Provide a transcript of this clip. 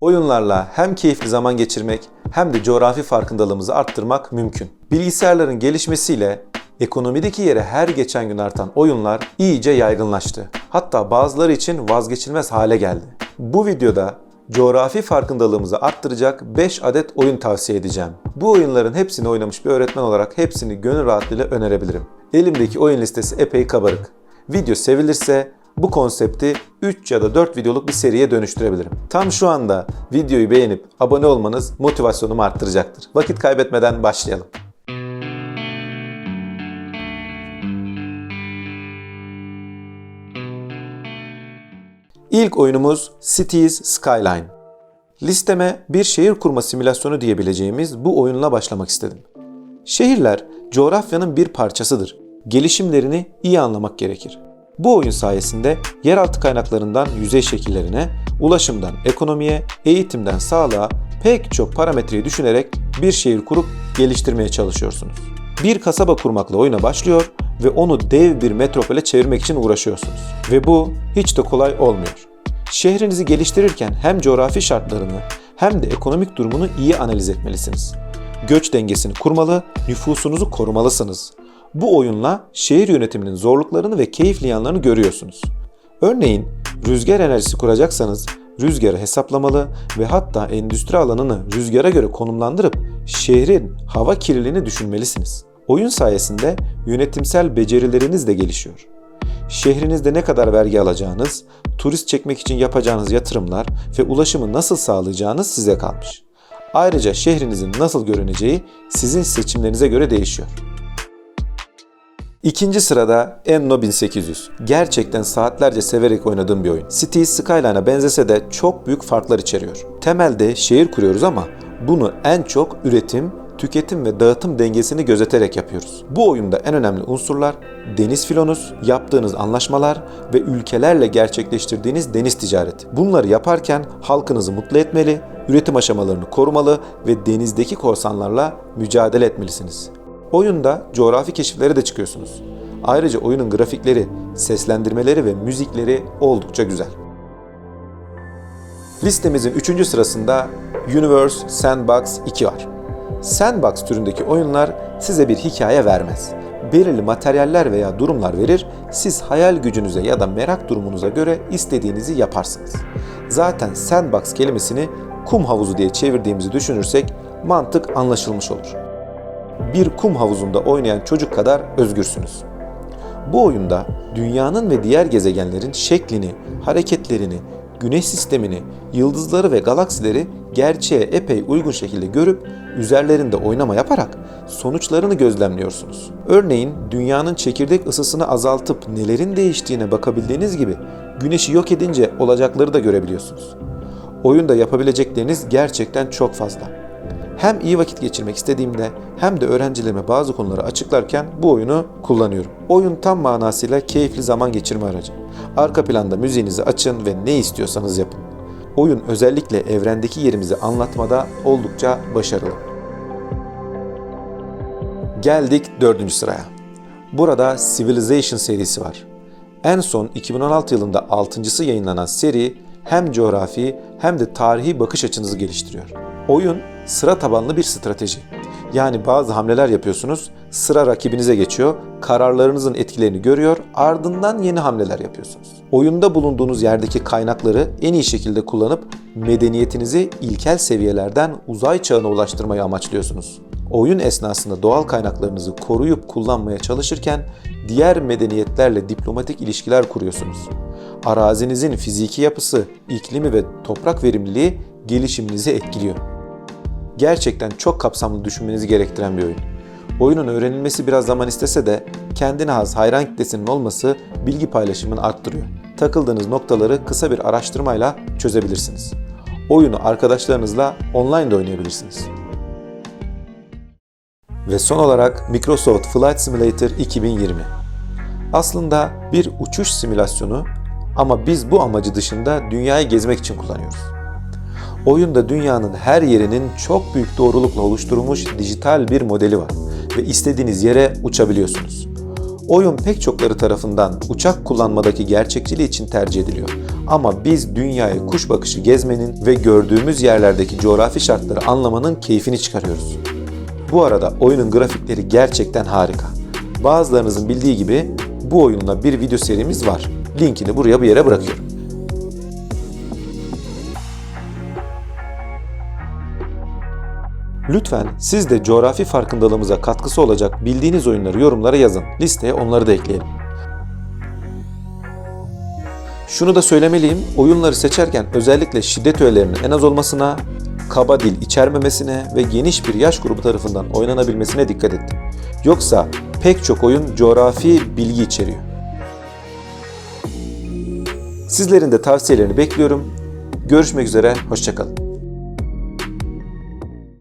Oyunlarla hem keyifli zaman geçirmek hem de coğrafi farkındalığımızı arttırmak mümkün. Bilgisayarların gelişmesiyle ekonomideki yeri her geçen gün artan oyunlar iyice yaygınlaştı. Hatta bazıları için vazgeçilmez hale geldi. Bu videoda coğrafi farkındalığımızı arttıracak 5 adet oyun tavsiye edeceğim. Bu oyunların hepsini oynamış bir öğretmen olarak hepsini gönül rahatlığıyla önerebilirim. Elimdeki oyun listesi epey kabarık. Video sevilirse bu konsepti 3 ya da 4 videoluk bir seriye dönüştürebilirim. Tam şu anda videoyu beğenip abone olmanız motivasyonumu arttıracaktır. Vakit kaybetmeden başlayalım. İlk oyunumuz Cities Skyline. Listeme bir şehir kurma simülasyonu diyebileceğimiz bu oyunla başlamak istedim. Şehirler coğrafyanın bir parçasıdır. Gelişimlerini iyi anlamak gerekir. Bu oyun sayesinde yeraltı kaynaklarından yüzey şekillerine, ulaşımdan ekonomiye, eğitimden sağlığa pek çok parametreyi düşünerek bir şehir kurup geliştirmeye çalışıyorsunuz. Bir kasaba kurmakla oyuna başlıyor ve onu dev bir metropole çevirmek için uğraşıyorsunuz. Ve bu hiç de kolay olmuyor. Şehrinizi geliştirirken hem coğrafi şartlarını hem de ekonomik durumunu iyi analiz etmelisiniz. Göç dengesini kurmalı, nüfusunuzu korumalısınız. Bu oyunla şehir yönetiminin zorluklarını ve keyifli yanlarını görüyorsunuz. Örneğin rüzgar enerjisi kuracaksanız rüzgarı hesaplamalı ve hatta endüstri alanını rüzgara göre konumlandırıp şehrin hava kirliliğini düşünmelisiniz. Oyun sayesinde yönetimsel becerileriniz de gelişiyor. Şehrinizde ne kadar vergi alacağınız, turist çekmek için yapacağınız yatırımlar ve ulaşımı nasıl sağlayacağınız size kalmış. Ayrıca şehrinizin nasıl görüneceği sizin seçimlerinize göre değişiyor. İkinci sırada Enno 1800. Gerçekten saatlerce severek oynadığım bir oyun. Cities Skyline'a benzese de çok büyük farklar içeriyor. Temelde şehir kuruyoruz ama bunu en çok üretim, tüketim ve dağıtım dengesini gözeterek yapıyoruz. Bu oyunda en önemli unsurlar deniz filonuz, yaptığınız anlaşmalar ve ülkelerle gerçekleştirdiğiniz deniz ticareti. Bunları yaparken halkınızı mutlu etmeli, üretim aşamalarını korumalı ve denizdeki korsanlarla mücadele etmelisiniz. Oyunda coğrafi keşiflere de çıkıyorsunuz. Ayrıca oyunun grafikleri, seslendirmeleri ve müzikleri oldukça güzel. Listemizin 3. sırasında Universe Sandbox 2 var. Sandbox türündeki oyunlar size bir hikaye vermez. Belirli materyaller veya durumlar verir, siz hayal gücünüze ya da merak durumunuza göre istediğinizi yaparsınız. Zaten sandbox kelimesini kum havuzu diye çevirdiğimizi düşünürsek mantık anlaşılmış olur. Bir kum havuzunda oynayan çocuk kadar özgürsünüz. Bu oyunda dünyanın ve diğer gezegenlerin şeklini, hareketlerini, güneş sistemini, yıldızları ve galaksileri gerçeğe epey uygun şekilde görüp üzerlerinde oynama yaparak sonuçlarını gözlemliyorsunuz. Örneğin dünyanın çekirdek ısısını azaltıp nelerin değiştiğine bakabildiğiniz gibi güneşi yok edince olacakları da görebiliyorsunuz. Oyunda yapabilecekleriniz gerçekten çok fazla. Hem iyi vakit geçirmek istediğimde hem de öğrencilerime bazı konuları açıklarken bu oyunu kullanıyorum. Oyun tam manasıyla keyifli zaman geçirme aracı. Arka planda müziğinizi açın ve ne istiyorsanız yapın. Oyun özellikle evrendeki yerimizi anlatmada oldukça başarılı. Geldik 4. sıraya. Burada Civilization serisi var. En son 2016 yılında 6.'sı yayınlanan seri hem coğrafi hem de tarihi bakış açınızı geliştiriyor. Oyun sıra tabanlı bir strateji. Yani bazı hamleler yapıyorsunuz, sıra rakibinize geçiyor, kararlarınızın etkilerini görüyor, ardından yeni hamleler yapıyorsunuz. Oyunda bulunduğunuz yerdeki kaynakları en iyi şekilde kullanıp medeniyetinizi ilkel seviyelerden uzay çağına ulaştırmayı amaçlıyorsunuz. Oyun esnasında doğal kaynaklarınızı koruyup kullanmaya çalışırken diğer medeniyetlerle diplomatik ilişkiler kuruyorsunuz. Arazinizin fiziki yapısı, iklimi ve toprak verimliliği gelişiminizi etkiliyor. Gerçekten çok kapsamlı düşünmenizi gerektiren bir oyun. Oyunun öğrenilmesi biraz zaman istese de kendine has hayran kitlesinin olması bilgi paylaşımını arttırıyor. Takıldığınız noktaları kısa bir araştırmayla çözebilirsiniz. Oyunu arkadaşlarınızla online de oynayabilirsiniz. Ve son olarak Microsoft Flight Simulator 2020. Aslında bir uçuş simülasyonu ama biz bu amacı dışında dünyayı gezmek için kullanıyoruz. Oyunda dünyanın her yerinin çok büyük doğrulukla oluşturulmuş dijital bir modeli var ve istediğiniz yere uçabiliyorsunuz. Oyun pek çokları tarafından uçak kullanmadaki gerçekçiliği için tercih ediliyor. Ama biz dünyayı kuş bakışı gezmenin ve gördüğümüz yerlerdeki coğrafi şartları anlamanın keyfini çıkarıyoruz. Bu arada oyunun grafikleri gerçekten harika. Bazılarınızın bildiği gibi bu oyunla bir video serimiz var. Linkini buraya bir yere bırakıyorum. Lütfen siz de coğrafi farkındalığımıza katkısı olacak bildiğiniz oyunları yorumlara yazın. Listeye onları da ekleyelim. Şunu da söylemeliyim, oyunları seçerken özellikle şiddet öğelerinin en az olmasına, kaba dil içermemesine ve geniş bir yaş grubu tarafından oynanabilmesine dikkat ettim. Yoksa pek çok oyun coğrafi bilgi içeriyor. Sizlerin de tavsiyelerini bekliyorum. Görüşmek üzere, hoşça kalın.